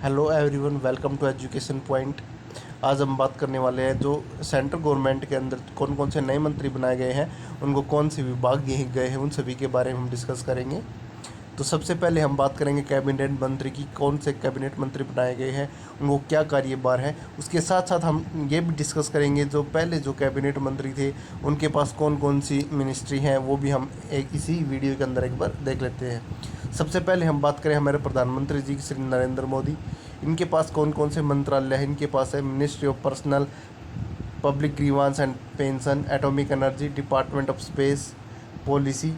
Hello everyone, welcome to education point. आज हम बात करने वाले हैं जो सेंट्रल गवर्नमेंट के अंदर कौन कौन से नए मंत्री बनाए गए हैं, उनको कौन से विभाग दिए गए हैं, उन सभी के बारे में हम डिस्कस करेंगे। तो सबसे पहले हम बात करेंगे कैबिनेट मंत्री की, कौन से कैबिनेट मंत्री बनाए गए हैं, उनको क्या कार्यभार है। उसके साथ साथ हम ये भी डिस्कस करेंगे जो पहले जो कैबिनेट मंत्री थे उनके पास कौन कौन सी मिनिस्ट्री हैं, वो भी हम एक इसी वीडियो के अंदर एक बार देख लेते हैं। सबसे पहले हम बात करें हमारे प्रधानमंत्री जी श्री नरेंद्र मोदी। इनके पास कौन कौन से मंत्रालय हैं। इनके पास है ministry of personnel public grievance and pension, atomic energy, department of space policy,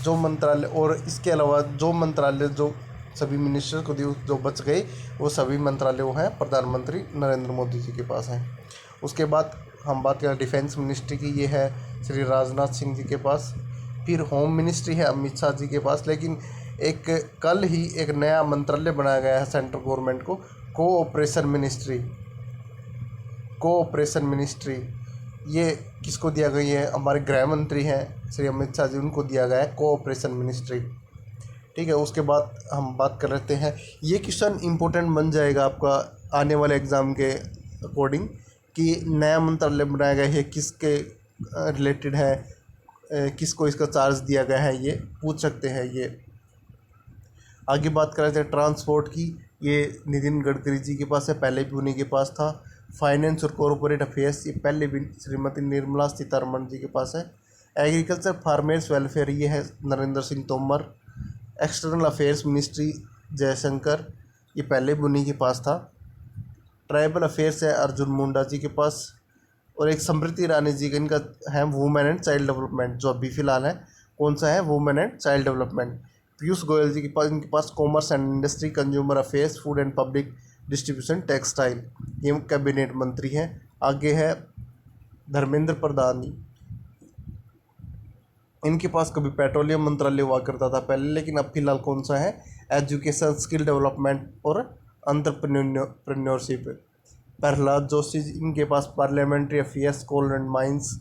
जो मंत्रालय, और इसके अलावा जो मंत्रालय जो सभी मिनिस्टर को दिए जो बच गए, वो सभी मंत्रालय वो हैं प्रधानमंत्री नरेंद्र मोदी जी के पास हैं। उसके बाद हम बात करें डिफेंस मिनिस्ट्री की, ये है श्री राजनाथ सिंह जी के पास। फिर होम मिनिस्ट्री है अमित शाह जी के पास। लेकिन एक कल ही एक नया मंत्रालय बनाया गया है सेंट्रल गवर्नमेंट को, कोऑपरेशन मिनिस्ट्री। ये किसको दिया गई है? हमारे गृह मंत्री हैं श्री अमित शाह जी, उनको दिया गया है कोऑपरेशन मिनिस्ट्री। ठीक है। उसके बाद हम बात कर लेते हैं, ये क्वेश्चन इंपॉर्टेंट बन जाएगा आपका आने वाले एग्ज़ाम के अकॉर्डिंग, कि नया मंत्रालय बनाया गया है किसके रिलेटेड है, किसको इसका चार्ज दिया गया है, ये पूछ सकते हैं। ये आगे बात कर रहे थे ट्रांसपोर्ट की, ये नितिन गडकरी जी के पास है, पहले भी उन्हीं के पास था। फाइनेंस और कॉरपोरेट अफेयर्स, ये पहले भी श्रीमती निर्मला सीतारमण जी के पास है। एग्रीकल्चर फार्मर्स वेलफेयर, ये है Narendra Singh Tomar. External affairs ministry Jaishankar, ये पहले भी उन्हीं के पास था। ट्राइबल अफेयर्स है अर्जुन मुंडा जी के पास। और एक स्मृति ईरानी जी का, इनका है वुमेन एंड चाइल्ड डेवलपमेंट, जो अभी फ़िलहाल है। कौन सा है? Women and child development. Piyush Goyal ji के पास, इनके पास commerce and industry, consumer affairs, food and public distribution, textile, ये कैबिनेट मंत्री हैं। आगे है धर्मेंद्र प्रधान जी, इनके पास कभी पेट्रोलियम मंत्रालय हुआ करता था पहले, लेकिन अब फिलहाल कौन सा है? एजुकेशन, स्किल डेवलपमेंट और एंटरप्रेन्योरशिप। प्रहलाद जोशी जी, इनके पास parliamentary affairs, coal and mines.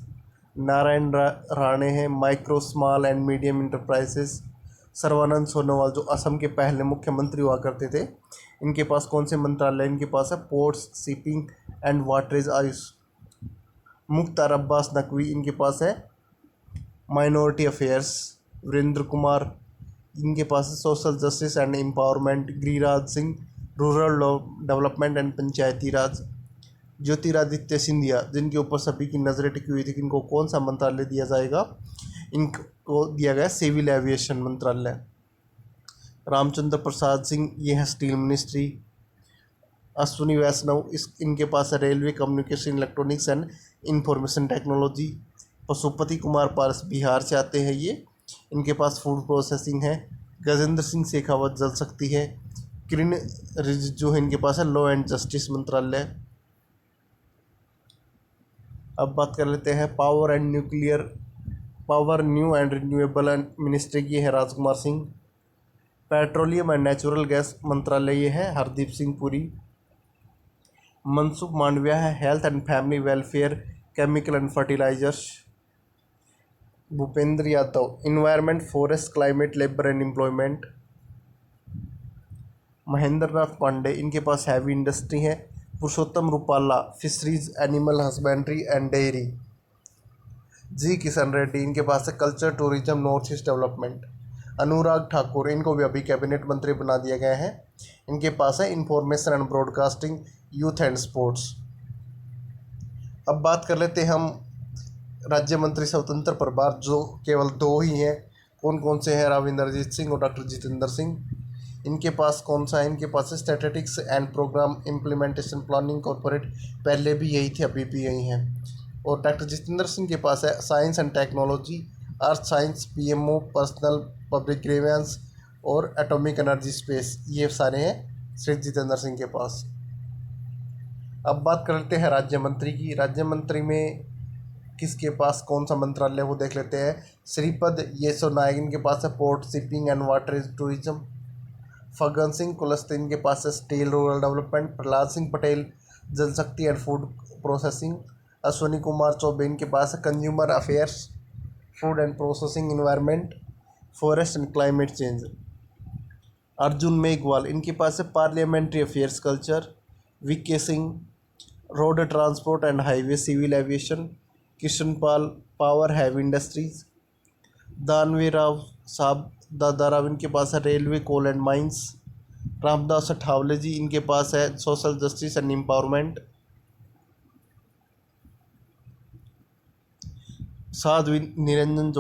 Narayan Rane हैं micro small and medium enterprises. Sarbananda Sonowal जो असम के पहले मुख्यमंत्री हुआ करते थे, इनके पास कौन से मंत्रालय? इनके पास है ports, shipping and waterways, AYUSH. Mukhtar Abbas Naqvi, इनके पास है माइनॉरिटी अफेयर्स। वीरेंद्र कुमार, इनके पास है social justice and empowerment. Giriraj Singh, rural development and Panchayati Raj. Jyotiraditya Scindia, जिनके ऊपर सभी की नज़रें टिकी हुई थी कि इनको कौन सा मंत्रालय दिया जाएगा, इनको दिया गया सिविल एविएशन मंत्रालय। रामचंद्र प्रसाद सिंह, ये है स्टील मिनिस्ट्री। अश्विनी वैष्णव, इनके पास है railway, communication, electronics and information technology. Pashupati Kumar Paras, Bihar से आते हैं ये, इनके पास फूड प्रोसेसिंग है। गजेंद्र सिंह शेखावत, जल शक्ति है। किरण रिजिजू है, इनके पास है लॉ एंड जस्टिस मंत्रालय। अब बात कर लेते हैं power new and renewable and ministry की है Rajkumar Singh. Petroleum and natural gas मंत्रालय ये है हरदीप सिंह पुरी। मनसुख मांडविया है health and family welfare, chemical and fertilisers. Bhupender Yadav, environment, forest, climate, labour and employment. Mahendra Nath Pandey, इनके पास हैवी इंडस्ट्री है। Purushottam Rupala, fisheries, animal husbandry and dairy. G Kishan Reddy, इनके पास है culture, tourism, north east development. Anurag Thakur, इनको भी अभी कैबिनेट मंत्री बना दिया गया है, इनके पास है information and broadcasting, youth and sports. अब बात कर लेते हैं हम राज्य मंत्री स्वतंत्र प्रभार, जो केवल दो ही हैं। कौन कौन से हैं? रविंद्रजीत सिंह और डॉक्टर जितेंद्र सिंह। इनके पास कौन सा है? इनके पास है statistics and programme implementation planning corporate, पहले भी यही थे, अभी भी यही हैं। और डॉक्टर जितेंद्र सिंह के पास है science and technology, earth science, PMO, personnel public grievance और एटॉमिक एनर्जी स्पेस, ये सारे हैं श्री जितेंद्र सिंह के पास। अब बात कर लेते हैं राज्य मंत्री की। राज्य मंत्री में किसके पास कौन सा मंत्रालय, वो देख लेते हैं। श्रीपद येसो नायक, इनके पास है port, shipping and water tourism. Faggan Singh Kulaste, इनके पास है steel, rural development. Prahlad Singh Patel, Jal Shakti and food processing. Ashwini Kumar Choubey, इनके पास है consumer affairs. Food and processing, environment, forest and climate change. Arjun Meghwal, इनके पास है parliamentary affairs culture. VK Singh, road transport and highway civil aviation. Kishan Pal, power heavy industries. Danve Rao Saheb Dadarao, इनके पास है railway, coal and mines. Ramdas Athawale ji, इनके पास है social justice and empowerment. Sadhvi Niranjan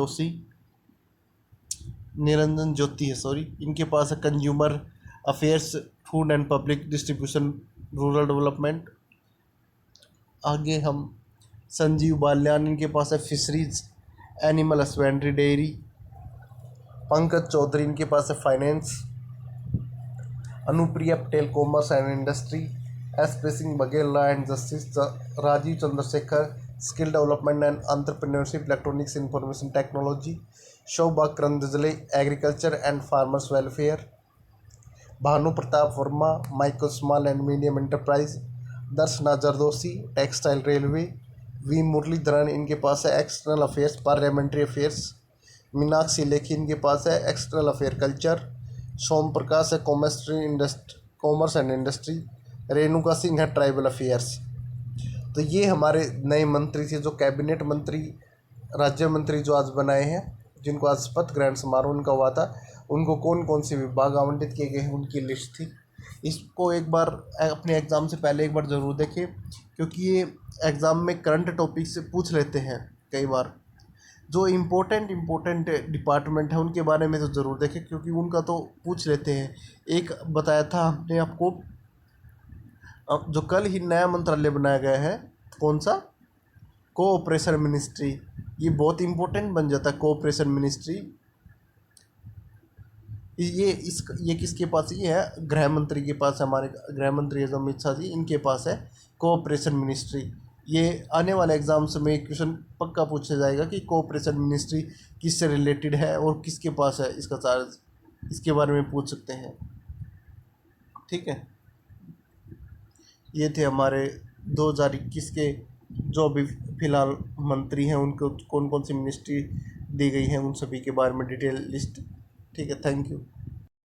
Jyoti है, सॉरी, इनके पास है consumer affairs, food and public distribution, rural development. आगे हम संजीव बाल्यान, इनके पास है fisheries, animal husbandry, dairy. Pankaj Chaudhary, इनके पास है finance. Anupriya Patel, commerce and industry. S P Singh Baghel, law and justice. Rajeev Chandrasekhar, skill development and entrepreneurship, electronics information technology. Shobha करंदजले, agriculture and farmers welfare. Bhanu Pratap Verma, micro small and medium enterprise. Darshana Jardosh, textile railway. V Muraleedharan, इनके पास है external affairs, parliamentary affairs. Meenakshi Lekhi, इनके पास है external affair culture. Som Prakash है commerce and industry. Renuka Singh है tribal affairs. तो ये हमारे नए मंत्री थे, जो कैबिनेट मंत्री, राज्य मंत्री जो आज बनाए हैं, जिनको आज शपथ ग्रहण समारोह उनका हुआ था, उनको कौन कौन से विभाग आवंटित किए गए हैं उनकी लिस्ट थी। इसको एक बार अपने एग्ज़ाम से पहले एक बार ज़रूर देखें, क्योंकि ये एग्ज़ाम में करंट टॉपिक से पूछ लेते हैं कई बार। जो इम्पोर्टेंट डिपार्टमेंट है उनके बारे में तो ज़रूर देखें, क्योंकि उनका तो पूछ लेते हैं। एक बताया था हमने आपको, अब जो कल ही नया मंत्रालय बनाया गया है, कौन सा, कोऑपरेशन मिनिस्ट्री, ये बहुत इंपॉर्टेंट बन जाता है कोऑपरेशन मिनिस्ट्री। ये किसके पास, ये है गृह मंत्री के पास, हमारे गृह मंत्री है जो अमित शाह जी, इनके पास है कोऑपरेशन मिनिस्ट्री। ये आने वाले एग्जाम्स में क्वेश्चन पक्का पूछा जाएगा कि कोऑपरेशन मिनिस्ट्री किससे रिलेटेड है और किसके पास है इसका चार्ज, इसके बारे में पूछ सकते हैं। ठीक है, ये थे हमारे 2021 के जो अभी फिलहाल मंत्री हैं, उनको कौन कौन सी मिनिस्ट्री दी गई हैं, उन सभी के बारे में डिटेल लिस्ट। ठीक है, थैंक यू।